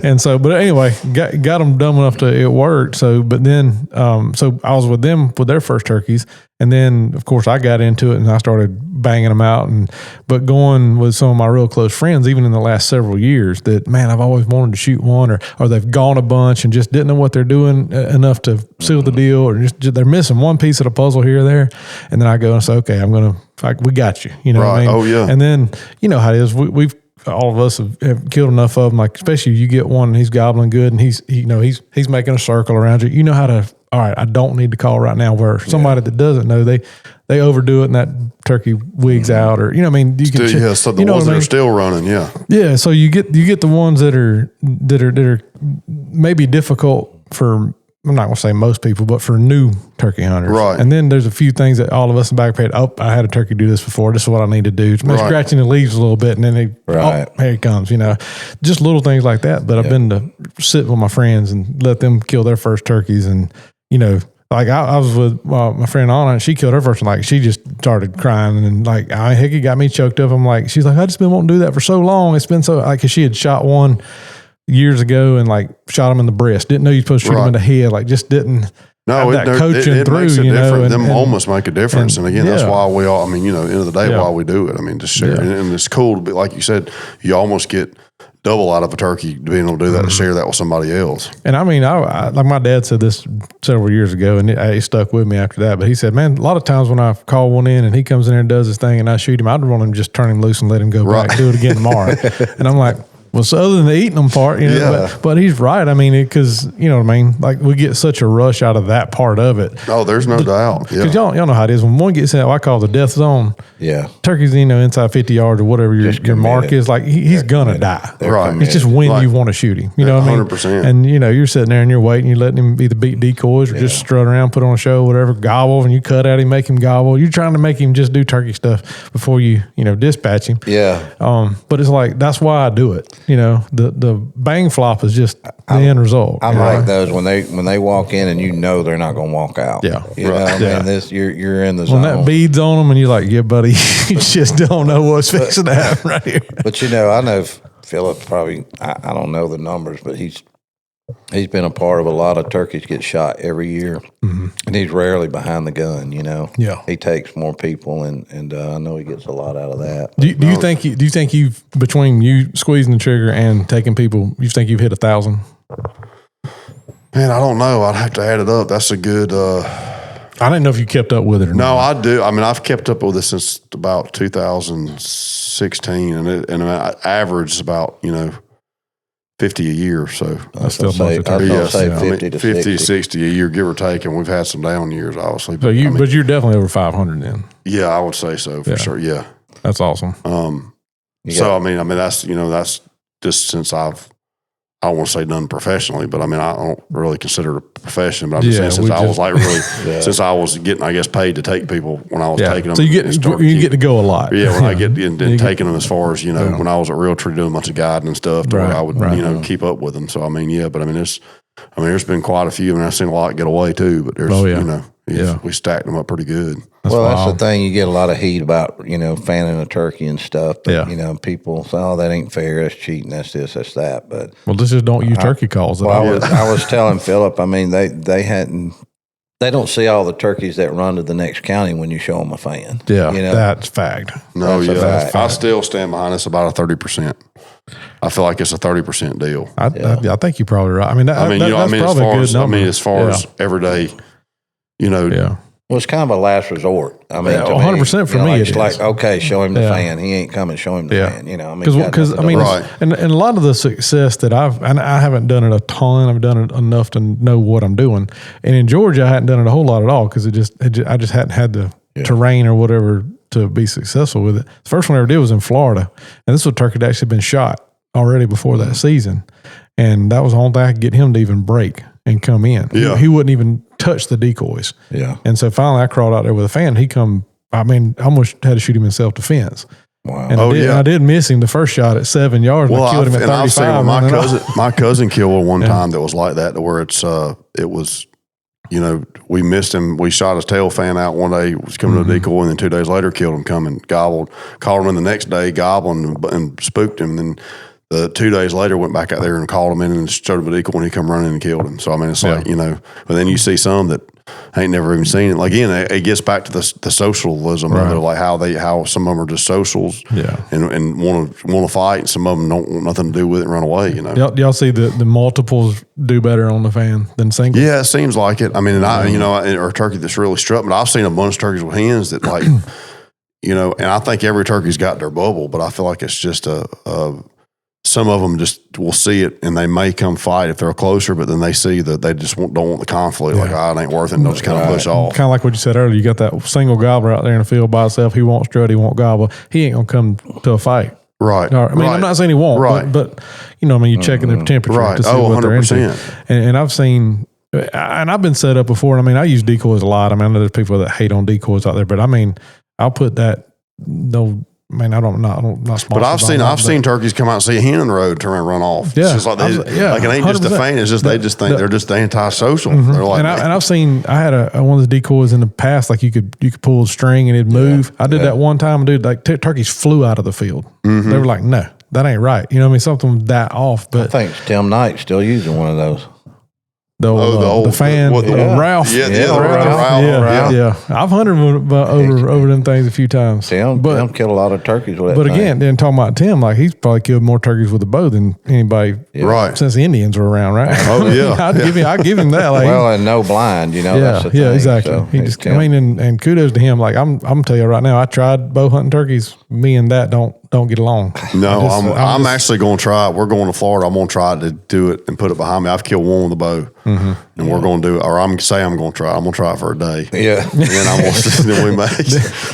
And so, but anyway, got them dumb enough to it worked. So, but then, so I was with them with their first turkeys, and then of course I got into it and I started banging them out, but going with some of my real close friends, even in the last several years, that man, I've always wanted to shoot one, or they've gone a bunch and just didn't know what they're doing enough to seal the deal, or just they're missing one piece of the puzzle here or there, and then I go and say, okay, we got you, what I mean? Oh yeah. And then how it is, we've all of us have killed enough of them, like especially you get one and he's gobbling good and he's making a circle around you. You know how to all right, I don't need to call right now. Where somebody that doesn't know, they overdo it and that turkey wigs out, or what I mean. You can, so the ones that are still running, yeah. So you get the ones that are maybe difficult for. I'm not going to say most people, but for new turkey hunters. Right. And then there's a few things that all of us in Backpack, I had a turkey do this before. This is what I need to do. Scratching the leaves a little bit, and then here it comes, Just little things like that. But I've been to sit with my friends and let them kill their first turkeys. And, like I was with my friend Anna, and she killed her first one. Like, she just started crying. And, like, heck, it got me choked up. I'm like, she's like, I just been wanting to do that for so long. It's been so, like, because she had shot one years ago and like shot him in the breast. Didn't know you're supposed to shoot him in the head. Like, just didn't. No, have that coaching it through. Makes a difference. And moments make a difference. And again, that's why we all. I mean, end of the day, why we do it. I mean, just share, and it's cool to be like you said. You almost get double out of a turkey being able to do that, to share that with somebody else. And I mean, I like my dad said this several years ago, and it stuck with me after that. But he said, man, a lot of times when I call one in and he comes in there and does his thing, and I shoot him, I'd want him to just turn him loose and let him go back, do it again tomorrow. And I'm like. Well, so other than the eating them part, but he's right. I mean, because you know what I mean. Like, we get such a rush out of that part of it. Oh, there's no doubt. Because y'all know how it is. When one gets in, I call the death zone. Yeah, turkeys, inside 50 yards or whatever your mark is, like he's gonna die. Right. It's just when you want to shoot him. You know what I mean? 100%. And you're sitting there and you're waiting. You're letting him either beat decoys or just strut around, put on a show, whatever, gobble, and you cut at him, make him gobble. You're trying to make him just do turkey stuff before you dispatch him. Yeah. But it's like, that's why I do it. The bang flop is just the end result. I like those when they walk in and they're not going to walk out. Yeah. You're in the zone. When that beads on them and you're like, yeah, buddy, you just don't know what's fixing to happen right here. But I know Phillip probably, I don't know the numbers, but he's been a part of a lot of turkeys get shot every year, and he's rarely behind the gun. Yeah, he takes more people, and I know he gets a lot out of that. Do you think you've, between you squeezing the trigger and taking people, you think you've hit 1,000? Man, I don't know. I'd have to add it up. That's a good. I didn't know if you kept up with it or not. No, I do. I mean, I've kept up with it since about 2016, and I average about 50 a year, so I still say 50 to 60 a year, give or take, and we've had some down years, obviously. But but you're definitely over 500 then. Yeah, I would say so for sure. Yeah, that's awesome. So I mean that's that's just since I don't want to say done professionally, but I mean I don't really consider it a profession. But I'm just saying since I was like really since I was getting paid to take people when I was taking them. So you get to go a lot. Yeah, when I get and taking them as far as when I was at Realtree doing a bunch of guiding and stuff, to where I would keep up with them. So I mean but I mean there's been quite a few, and I've seen a lot get away too. But there's we stacked them up pretty good. That's the thing. You get a lot of heat about fanning a turkey and stuff. But, people say, "Oh, that ain't fair. That's cheating. That's this. That's that." But this just don't use turkey calls. I was telling Phillip. I mean, they don't see all the turkeys that run to the next county when you show them a fan. Yeah, that's fact. No, that's fact. I still stand behind this about a 30%. I feel like it's a 30% deal. I think you're probably right. I mean, that's probably a good number. As far as every day, Well, it's kind of a last resort. I mean, 100% for me. It's like, okay, show him the fan. He ain't coming. Show him the fan. Because and a lot of the success that I haven't done it a ton. I've done it enough to know what I'm doing. And in Georgia, I hadn't done it a whole lot at all because I just hadn't had the terrain or whatever to be successful with it. The first one I ever did was in Florida, and this was a turkey that actually been shot already before that season, and that was the only thing I could get him to even break and come in. Yeah. He wouldn't even touch the decoys. Yeah. And so finally I crawled out there with a fan. I almost had to shoot him in self-defense. Wow. And I did miss him the first shot at 7 yards. Well, I killed him at 35. I've seen my cousin killed one time that was like that, to where it was, we missed him. We shot his tail fan out one day, was coming to a decoy, and then 2 days later killed him, called him in the next day, gobbling and spooked him. And then 2 days later went back out there and called him in and showed him a decoy, and he come running and killed him. So I mean, it's like, but then you see some that ain't never even seen it. Like, again, it gets back to the socialism of it, like how some of them are just socials, and want to fight, and some of them don't want nothing to do with it and run away. Y'all see the multiples do better on the fan than singles? Yeah, it seems like it. I mean, or a turkey that's really struck, but I've seen a bunch of turkeys with hens that like, and I think every turkey's got their bubble, but I feel like it's just a some of them just will see it and they may come fight if they're closer, but then they see that they just don't want the conflict. Like, it ain't worth it. And they'll just kind of push off. Kind of like what you said earlier. You got that single gobbler out there in the field by himself. He won't strut. He won't gobble. He ain't going to come to a fight. Right. I mean, I'm not saying he won't, right. but you know, I mean, you're checking their temperature right. to see what 100%. they're into. And I've seen, and I've been set up before. I mean, I use decoys a lot. I mean, I know there's people that hate on decoys out there, but I mean, I'll put that, I don't sponsored. But I've seen turkeys come out and see a hen in the road, turn around and run off. Yeah. It's just like, like it ain't 100%. Just a feint. It's just, they just think they're just antisocial. Mm-hmm. They're like, and I've seen, I had one of the decoys in the past, like you could pull the string and it'd move. I did that one time, dude, like turkeys flew out of the field. Mm-hmm. They were like, no, that ain't right. You know what I mean? Something that off. But I think Tim Knight's still using one of those. The old fan, Ralph. Ralph. Yeah. I've hunted over them things a few times. Tim killed a lot of turkeys with that. But again, then talking about Tim, like he's probably killed more turkeys with a bow than anybody since the Indians were around, right? Oh yeah. I'd give him that. Like, well, and no blind, you know. That's the thing. Exactly. So He just, I mean, and kudos to him. Like I'm telling you right now, I tried bow hunting turkeys. Me and that don't get along. No, I'm actually going to try it. We're going to Florida. I'm going to try to do it and put it behind me. I've killed one with a bow, and we're going to do it. Or I'm going to try it. I'm going to try it for a day. Yeah, and then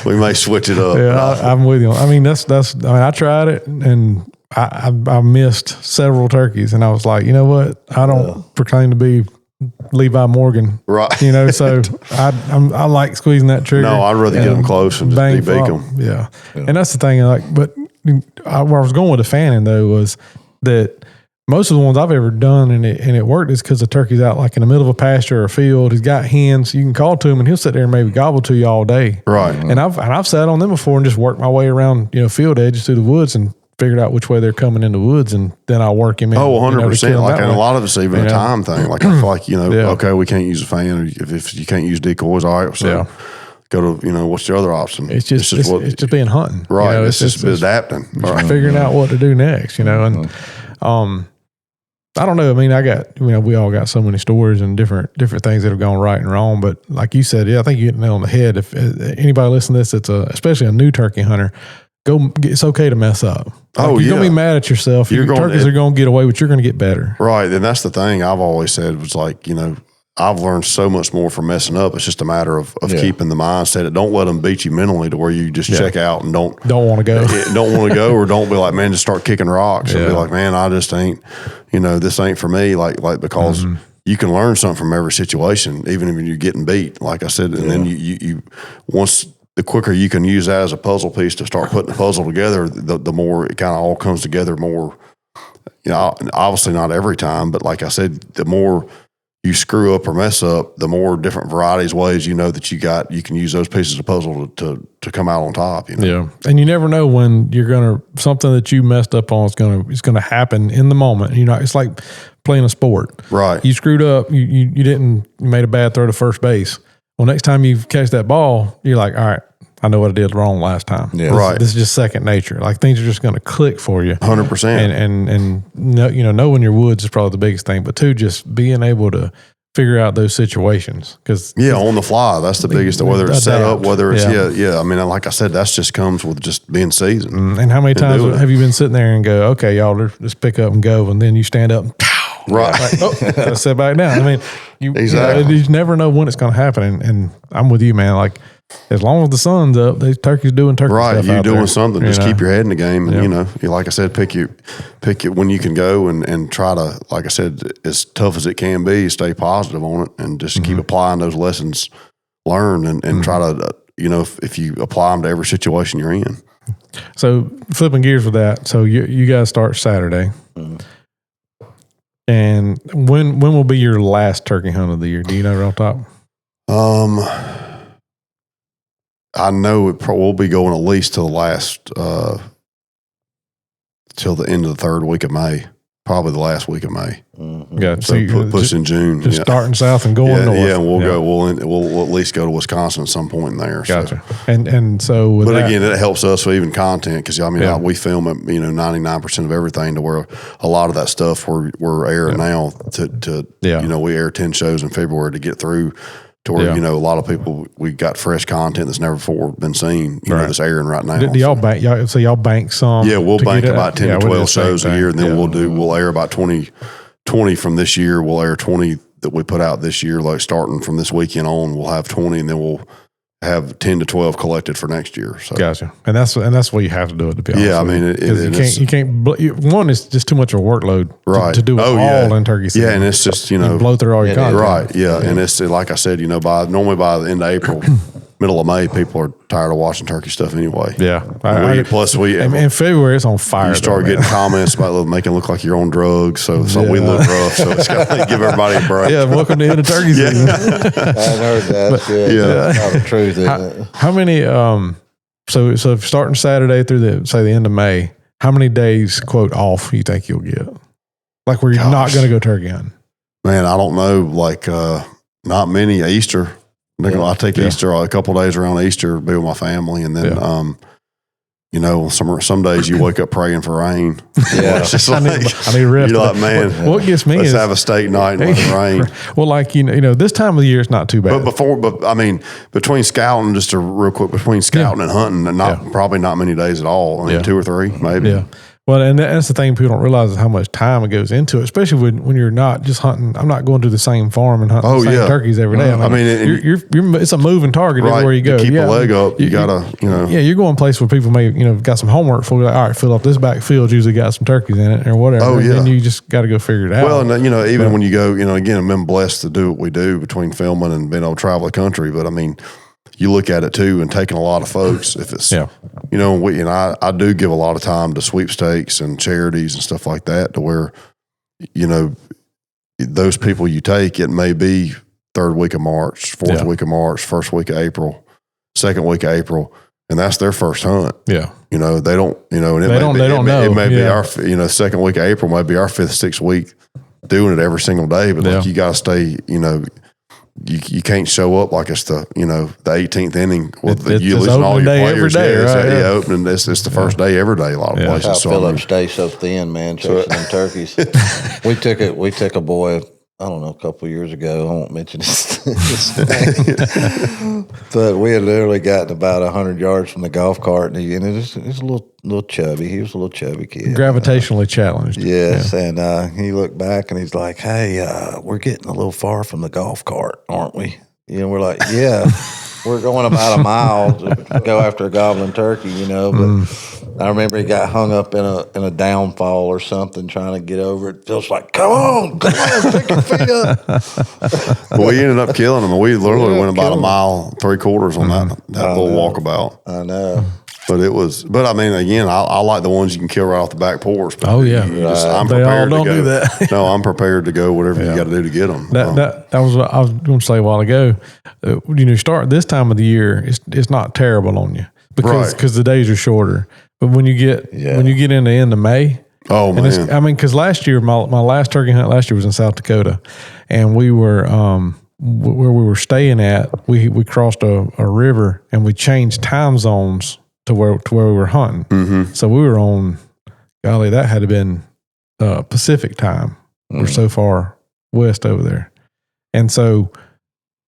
we may switch it up. Yeah, I'm with you. I mean, I tried it and I missed several turkeys, and I was like, you know what? I don't proclaim to be Levi Morgan, right? You know, so I like squeezing that trigger. No, I'd rather get them close and just debake them. Yeah, and that's the thing. But where I was going with the fanning though was that most of the ones I've ever done and it worked is because the turkey's out like in the middle of a pasture or a field. He's got hens. You can call to him and he'll sit there and maybe gobble to you all day. Right. And I've sat on them before and just worked my way around field edges through the woods and figured out which way they're coming in the woods, and then I'll work him in. 100%. Like, and a lot of it's even a time thing. Like, I feel like, okay, we can't use a fan. Or if you can't use decoys, all right, so go to, what's the other option? It's just being hunting. Right. It's just adapting. Right. Figuring out what to do next, and I don't know. I mean, I got, we all got so many stories and different things that have gone right and wrong. But like you said, I think you hit the nail on the head. If anybody listening to this, it's especially a new turkey hunter, it's okay to mess up. You're going to be mad at yourself. Turkeys are going to get away, but you're going to get better. Right. And that's the thing I've always said was like, I've learned so much more from messing up. It's just a matter of keeping the mindset. Don't let them beat you mentally to where you just check out and don't want to go. Don't want to go, or don't be like, man, just start kicking rocks and be like, man, I just ain't, this ain't for me. Like because you can learn something from every situation, even if you're getting beat. Like I said, and then you once the quicker you can use that as a puzzle piece to start putting the puzzle together, the more it kind of all comes together more. Obviously not every time, but like I said, the more you screw up or mess up, the more different varieties, ways that you can use those pieces of puzzle to come out on top. Yeah, and you never know when you're something that you messed up on is gonna happen in the moment. It's like playing a sport. Right. You screwed up. You made a bad throw to first base. Well, next time you catch that ball, you're like, all right, I know what I did wrong last time. Yeah. This is just second nature. Like things are just going to click for you. 100%. And knowing your woods is probably the biggest thing. But two, just being able to figure out those situations. On the fly, that's the biggest. Whether it's set up, whether it's I mean, like I said, that's just comes with just being seasoned. And how many times have you been sitting there and go, okay, y'all, just pick up and go, and then you stand up and right. Gotta sit back down. I mean, you never know when it's going to happen. And I'm with you, man. Like, as long as the sun's up, these turkeys doing turkey stuff. Right, you doing there, something. Just keep your head in the game, and like I said, pick it when you can go, and try to, like I said, as tough as it can be, stay positive on it, and just keep applying those lessons learned, and try to, if you apply them to every situation you're in. So flipping gears with that, so you guys start Saturday. And when will be your last turkey hunt of the year? Do you know right off top? I know we'll be going at least till the end of the third week of May, probably the last week of May. Yeah, so push in June. Just starting south and going north. Yeah, and we'll go. We'll at least go to Wisconsin at some point in there. Gotcha. So. And so, again, it helps us with even content because we film at 99% of everything to where a lot of that stuff we're airing now to we air 10 shows in February to get through to where, Yeah. you know, a lot of people, we got fresh content that's never before been seen, you know, that's airing right now. Do y'all bank? Y'all bank some? Yeah, we'll to bank get it? about 10 Yeah, to we do 12 the same shows a thing. year, and then Yeah. we'll air about 20 from this year. We'll air 20 that we put out this year, like starting from this weekend on, we'll have 20, and then we'll have 10 to 12 collected for next year. So Gotcha. And that's what you have to do it, to be honest. Yeah, I with mean, you. 'Cause you can't. One is just too much of a workload right to do it all in turkey season. Yeah, and it's just, you know, blow through all your content. right. Yeah. And it's like I said, you know, normally by the end of April, middle of May, people are tired of watching turkey stuff anyway. Yeah. In February, it's on fire. You start getting comments about making it look like you're on drugs. So we look rough. So it's got to give everybody a break. Yeah, welcome to the end of turkey season. I heard that. That's good. Yeah. That's not the truth, isn't it? How many? So if starting Saturday through the end of May, how many days quote off you think you'll get? Like where you're not going to go turkey hunting? Man, I don't know. Like not many. Easter. I take Easter a couple of days around Easter, be with my family, and then you know, some days you wake up praying for rain. Yeah, it's just I need rest. You're like, man, what gets me let's is have a steak night and let it rain. Well, like you know, this time of the year it's not too bad. But I mean, between scouting, just a real quick, between scouting and hunting, and probably not many days at all. I mean, 2 or 3 maybe. Yeah. Well, and that's the thing people don't realize is how much time it goes into it, especially when you're not just hunting. I'm not going to the same farm and hunting the same turkeys every day. I mean, it's a moving target everywhere you go. To keep a leg up, you gotta, you know. Yeah, you're going places where people may, you know, got some homework for. Like, all right, fill up this backfield. Usually got some turkeys in it or whatever. Oh, yeah. And then you just got to go figure it out. Well, and you know, even when you go, you know, again, I've been blessed to do what we do between filming and being able to travel the country. But I mean, you look at it too, and taking a lot of folks. If it's, you know, I do give a lot of time to sweepstakes and charities and stuff like that, to where, you know, those people you take, it may be 3rd week of March, 4th week of March, 1st week of April, 2nd week of April, and that's their first hunt. Yeah, you know, they don't, you know, and it may be our, you know, 2nd week of April might be our 5th, 6th week doing it every single day, but like you got to stay, you know. You can't show up like it's the, you know, the 18th inning with you losing all your players. Opening. It's the first day every day. A lot of places. How Phillip stays so thin, man, chasing them turkeys. We took a boy, I don't know, a couple of years ago. I won't mention his name, but we had literally gotten about 100 yards from the golf cart, and it was a little chubby. He was a little chubby kid, gravitationally challenged. Yes, and he looked back and he's like, "Hey, we're getting a little far from the golf cart, aren't we?" You know, we're like, "Yeah." We're going about a mile to go after a gobbling turkey, you know. But I remember he got hung up in a downfall or something, trying to get over it. Phil's like, come on, pick your feet up. Well, we ended up killing him. We literally went about a mile 3/4 on that little walkabout. I know. But I mean, again, I like the ones you can kill right off the back porch. But I'm prepared to go. Do that. No, I'm prepared to go whatever you got to do to get them. That was what I was going to say a while ago. You know, start this time of the year, it's not terrible on you because the days are shorter. But when you get into the end of May, man, I mean, because last year my last turkey hunt last year was in South Dakota, and we were where we were staying at. We crossed a river and we changed time zones to where we were hunting. Mm-hmm. So we were on, golly, that had to been Pacific time. We're so far west over there. And so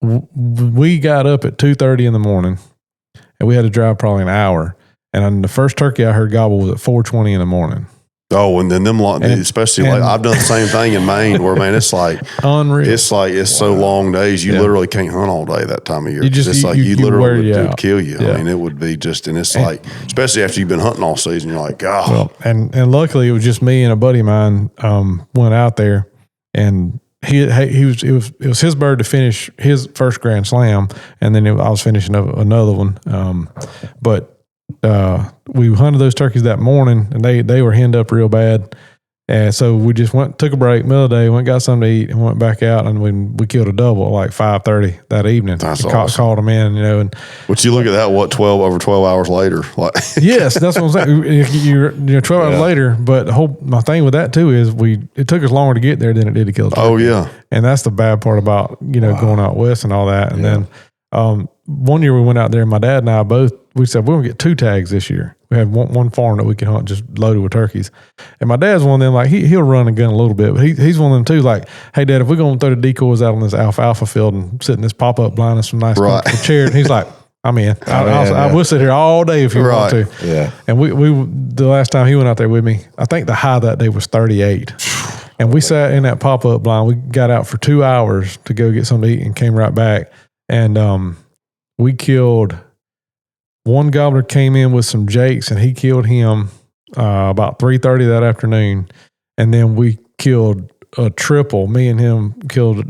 we got up at 2:30 in the morning, and we had to drive probably an hour. And the first turkey I heard gobble was at 4:20 in the morning. Oh, and then especially like I've done the same thing in Maine where, man, it's like unreal. It's so long days. You literally can't hunt all day that time of year. It's like you literally would kill you. Yeah. I mean, it would be just, and it's like, especially after you've been hunting all season, you're like, God. Well, and luckily it was just me and a buddy of mine went out there, and it was his bird to finish his first Grand Slam, and then I was finishing another one. But we hunted those turkeys that morning, and they were henned up real bad. And so we just took a break, middle of the day, went, got something to eat, and went back out. And we killed a double at like 5:30 that evening. That's awesome. Called them in, you know. And but you look at that, over 12 hours later? Like yes, that's what I'm saying. You're 12 hours later. But my thing with that too is it took us longer to get there than it did to kill the turkey. Oh yeah, and that's the bad part about going out west and all that. And then one year we went out there, and my dad and I we said, we're going to get 2 tags this year. We had one farm that we could hunt just loaded with turkeys. And my dad's one of them, like, he'll run a gun a little bit, but he's one of them too, like, hey, Dad, if we're going to throw the decoys out on this alfalfa field and sit in this pop-up blind and some nice comfortable chair, and he's like, I'm in. I will sit here all day if you want to. Yeah. And we the last time he went out there with me, I think the high that day was 38. And we sat in that pop-up blind. We got out for 2 hours to go get something to eat and came right back. And we killed one gobbler, came in with some jakes, and he killed him about 3:30 that afternoon. And then we killed a triple. Me and him killed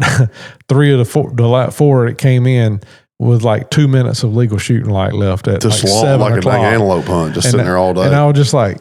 3 of the 4 that came in with like 2 minutes of legal shooting light left at just like long, 7 like o'clock. a dang antelope hunt, just sitting there all day. And I was just like,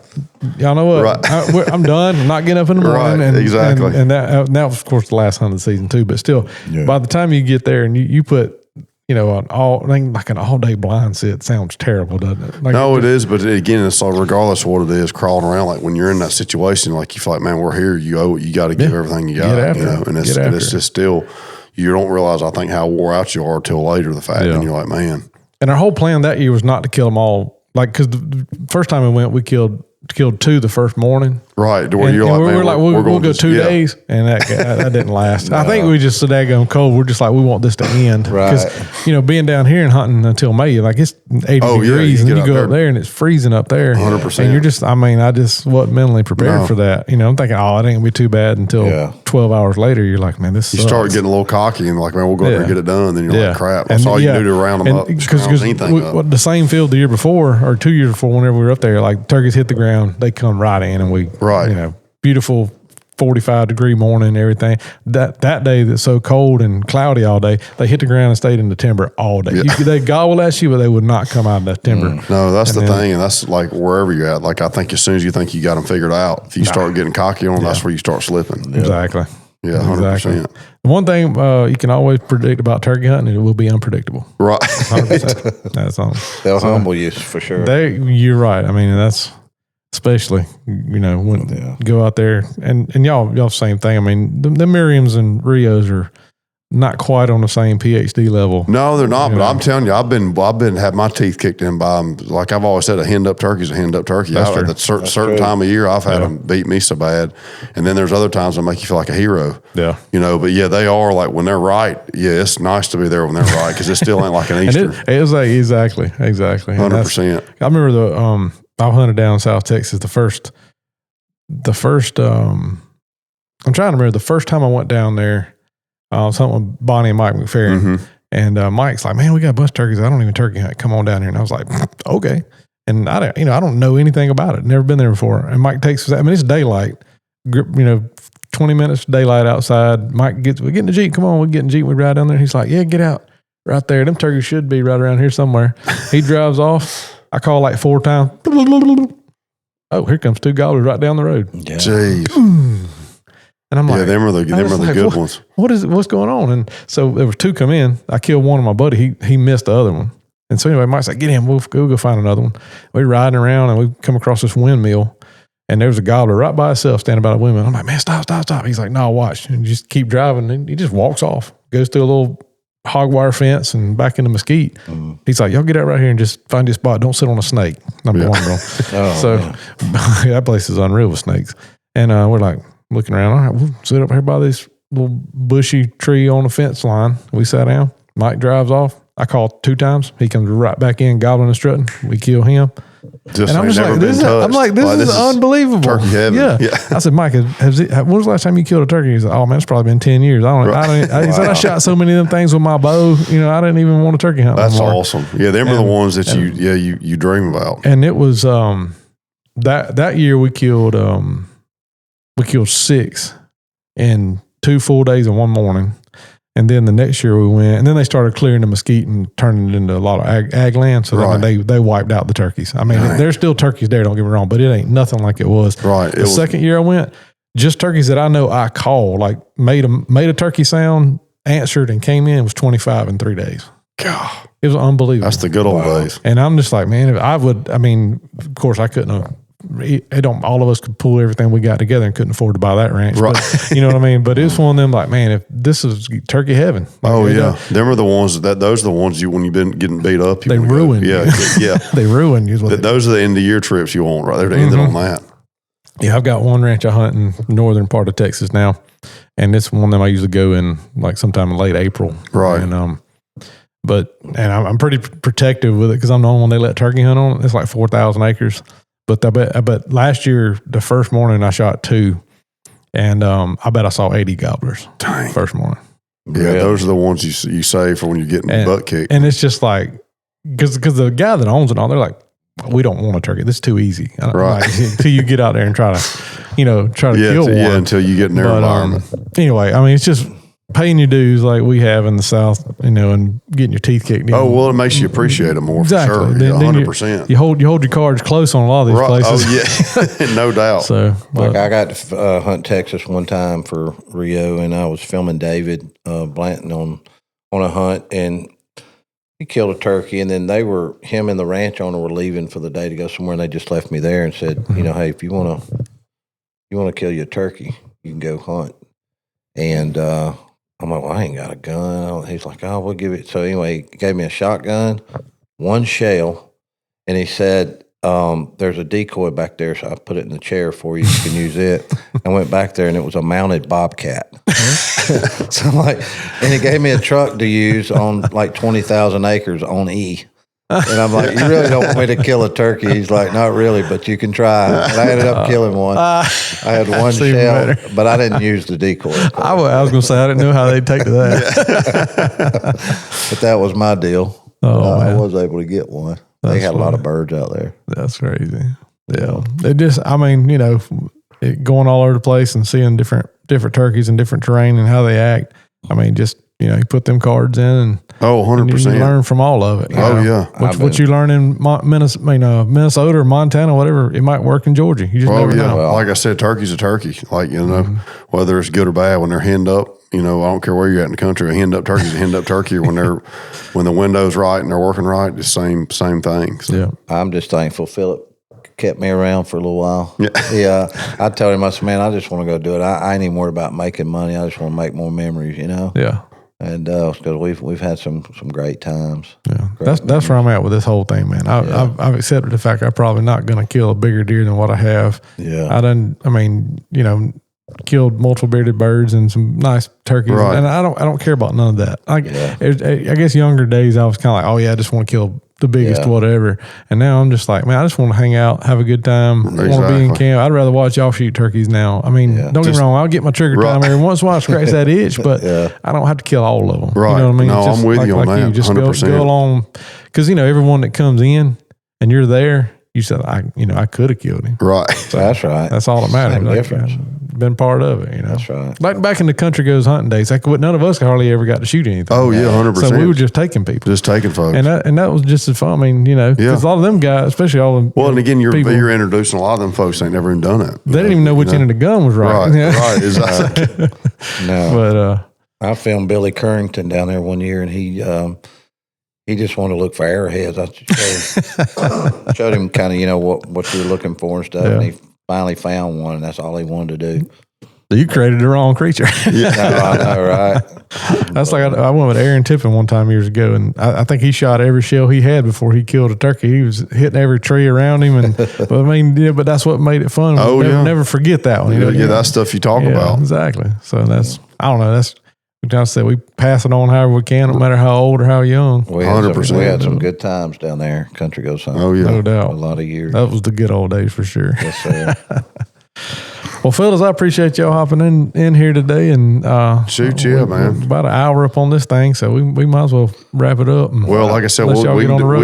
y'all know what? Right. I'm done. I'm not getting up in the morning. Right, and, exactly. And that was, of course, the last hunt of the season too. But still, by the time you get there and you put, an all-day blind sit sounds terrible, doesn't it? Like, no, it is. But again, it's like, regardless of what it is, crawling around, like when you're in that situation, like you feel like, man, we're here. You got to give everything you got. And it's just still, you don't realize, I think, how wore out you are till later, the fact. And you're like, man. And our whole plan that year was not to kill them all. Like, because the first time we went, we killed 2 the first morning. Right. To where you're like, man, we'll go 2 days. And that didn't last. No. I think we just so daggone cold. We're just like, we want this to end. Right. Because, being down here and hunting until May, like it's 80 degrees. And then you go up there and it's freezing up there. 100%. And you're just, I just wasn't mentally prepared for that. I'm thinking, it ain't going to be too bad until 12 hours later. You're like, man, this sucks. You start getting a little cocky and like, man, we'll go up there and get it done. Then you're like, crap. That's all you can do to round them up. Because the same field the year before or 2 years before, whenever we were up there, like turkeys hit the ground, they come right in and we, beautiful 45-degree morning and everything. That day that's so cold and cloudy all day, they hit the ground and stayed in the timber all day. They gobble at you, but they would not come out of that timber. No, that's the thing. And that's like wherever you're at. Like, I think as soon as you think you got them figured out, if you start getting cocky on them, that's where you start slipping. Exactly. Yeah, 100%. Exactly. One thing you can always predict about turkey hunting, it will be unpredictable. Right. 100%. That's all. They'll humble you for sure. You're right. I mean, that's especially, when you go out there and y'all same thing. I mean, the Miriams and Rios are not quite on the same PhD level. No, they're not. But I'm telling you, I've been had my teeth kicked in by them. Like I've always said, a hen up turkey's a hen up turkey. At a certain time of year, I've had them beat me so bad. And then there's other times that make you feel like a hero. Yeah. But they are like, when they're right, it's nice to be there when they're right, because it still ain't like an Easter. It was like, exactly. 100%. I remember I hunted down in South Texas the first I'm trying to remember the first time I went down there. Something with Bonnie and Mike McFerrin. Mm-hmm. And Mike's like, man, we got a bunch of turkeys. I don't even turkey hunt. Come on down here. And I was like, okay. And I don't know anything about it. Never been there before. And Mike takes us. I mean, it's daylight. 20 minutes daylight outside. Mike we get in the Jeep. Come on, we get in the Jeep. We ride down there. He's like, yeah, get out right there. Them turkeys should be right around here somewhere. He drives off. I call like 4 times. Oh, here comes 2 gobblers right down the road. Yeah. Jeez. And I'm like, them are the good ones. What's going on? And so there was 2 come in. I killed one of my buddy. He missed the other one. And so anyway, Mike's like, get in. We'll go find another one. We're riding around and we come across this windmill. And there's a gobbler right by himself standing by the windmill. I'm like, man, stop. He's like, no, watch. And just keep driving. And he just walks off, goes through a little hog wire fence and back into mesquite. Mm-hmm. He's like, y'all get out right here and just find your spot. Don't sit on a snake. Number one rule. That place is unreal with snakes. And we're like looking around. All right, we'll sit up here by this little bushy tree on the fence line. We sat down. Mike drives off. I call 2 times. He comes right back in, gobbling and strutting. We kill him. And I'm just like, this is unbelievable. Turkey heaven. Yeah. I said, Mike, when was the last time you killed a turkey? He said, oh man, it's probably been 10 years. He said, I shot so many of them things with my bow. I didn't even want a turkey hunt. That's awesome. Yeah, them are the ones that you dream about. And it was that year we killed 6 in 2 full days and 1 morning. And then the next year we went, and then they started clearing the mesquite and turning it into a lot of ag land. So they wiped out the turkeys. I mean, there's still turkeys there, don't get me wrong, but it ain't nothing like it was. Right. The second year I went, just turkeys that I know I called, like made a turkey sound, answered, and came in, was 25 in 3 days. God. It was unbelievable. That's the good old days. And I'm just like, man, of course I couldn't have it don't. All of us could pull everything we got together and couldn't afford to buy that ranch. Right. But, you know what I mean? But it's one of them like, man, if this is turkey heaven. Them are the ones those are the ones you when you've been getting beat up. They ruin. Yeah. They ruin you. Those are the end of year trips you want right there to end it on that. Yeah, I've got one ranch I hunt in northern part of Texas now, and it's one of them I usually go in like sometime in late April. Right. And I'm pretty protective with it because I'm the only one they let turkey hunt on. It's like 4,000 acres. But I bet last year the first morning I shot 2, and I bet I saw 80 gobblers. Dang. First morning. Yeah, those are the ones you save for when you're getting the butt kicked. And it's just like because the guy that owns it all, they're like, we don't want a turkey. This is too easy. Right. Like, until you get out there and try to kill one. Yeah, until you get in their environment. Anyway, I mean, it's just paying your dues like we have in the South, and getting your teeth kicked in. Oh, well, it makes you appreciate them more exactly. for sure. Then 100%. You hold your cards close on a lot of these places. Oh, yeah. No doubt. So, like I got to hunt Texas one time for Rio, and I was filming David Blanton on a hunt, and he killed a turkey, and then him and the ranch owner were leaving for the day to go somewhere, and they just left me there and said, hey, if you want to kill your turkey, you can go hunt. And I'm like, well, I ain't got a gun. He's like, oh, we'll give it. So anyway, he gave me a shotgun, 1 shell, and he said, there's a decoy back there, so I put it in the chair for you. You can use it. I went back there, and it was a mounted bobcat. So I'm like, and he gave me a truck to use on like 20,000 acres on E. And I'm like, you really don't want me to kill a turkey? He's like, not really, but you can try. And I ended up killing one. I had 1 shell, but I didn't use the decoy. I was going to say, I didn't know how they'd take to that. But that was my deal. I was able to get one. They had a lot of birds out there. That's crazy. Yeah. It just, going all over the place and seeing different turkeys and different terrain and how they act. I mean, just, you put them cards in and 100%. And you learn from all of it. Yeah. What you learn in Minnesota or Montana, whatever, it might work in Georgia. You just never know. Well, like I said, turkey's a turkey. Like, whether it's good or bad, when they're henned up, I don't care where you're at in the country, a henned up turkey's a henned up turkey. When the window's right and they're working right, it's the same thing. So. Yeah. I'm just thankful Phillip kept me around for a little while. Yeah. I told him, I said, man, I just want to go do it. I ain't even worried about making money. I just want to make more memories, Yeah. And because we've had some great times. Yeah, that's where I'm at with this whole thing, man. I've accepted the fact I'm probably not going to kill a bigger deer than what I have. Yeah, killed multiple bearded birds and some nice turkeys, right. And I don't care about none of that. I guess younger days I was kind of like, oh yeah, I just want to kill the biggest whatever. And now I'm just like, man, I just want to hang out, have a good time, want to be in camp. I'd rather watch y'all shoot turkeys now. I mean, don't get me wrong, I'll get my trigger time every once in a while, scratch that itch, but I don't have to kill all of them. Right. You know what I mean? No, I'm with you on that. Just 100%. go along, because everyone that comes in and you're there, you said I could have killed him. Right. So that's right. That's all that matters. Same difference. Been part of it, That's right. Like back in the country goes hunting days, none of us hardly ever got to shoot anything. Oh yeah, 100%. So we were just taking people, just taking folks, and that was just as fun. I mean, because a lot of them guys, especially all the and again, you're introducing a lot of them folks ain't never even done it. They didn't even know which end of the gun was right. Right, exactly. No, but I filmed Billy Currington down there one year, and he just wanted to look for arrowheads. I showed him kind of what you were looking for and stuff, and he finally found one, and that's all he wanted to do. So you created the wrong creature. No, I know, right? That's like I went with Aaron Tippin one time years ago, and I think he shot every shell he had before he killed a turkey. He was hitting every tree around him, but that's what made it fun. Never forget that one. That's stuff you talk about. Exactly. So I don't know. We kind of said we pass it on however we can, no matter how old or how young. 100%. We had some good times down there. Country goes home. Oh yeah, no doubt. A lot of years. That was the good old days for sure. Yes, sir. Well, fellas, I appreciate y'all hopping in here today, and shoot, man. About an hour up on this thing, so we might as well wrap it up. And, well, like I said, we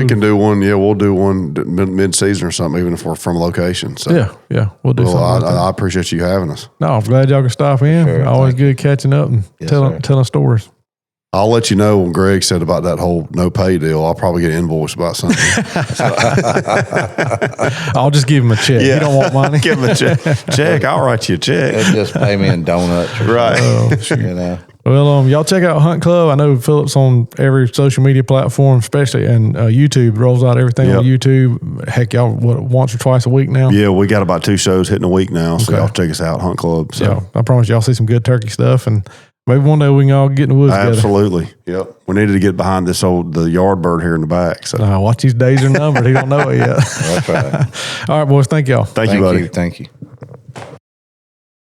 can do one. Yeah, we'll do one mid-season or something, even if we're from location. So yeah, we'll do something. I appreciate you having us. No, I'm glad y'all can stop in. Sure, always good catching up and telling stories. I'll let you know when Greg said about that whole no pay deal. I'll probably get an invoice about something. I'll just give him a check. You don't want money? Give him a check. I'll write you a check. Just pay me in donuts. Right. Well, Well, y'all check out Hunt Club. I know Phillip's on every social media platform, especially and YouTube. Rolls out everything on YouTube. Heck, y'all once or twice a week now? Yeah, we got about 2 shows hitting a week now, so y'all check us out, Hunt Club. So yeah, I promise y'all see some good turkey stuff, and maybe one day we can all get in the woods absolutely. together. Yep. We needed to get behind the yard bird here in the back. So watch, these days are numbered. He don't know it yet. That's right. All right, boys. Thank y'all. Thank you, buddy. Thank you.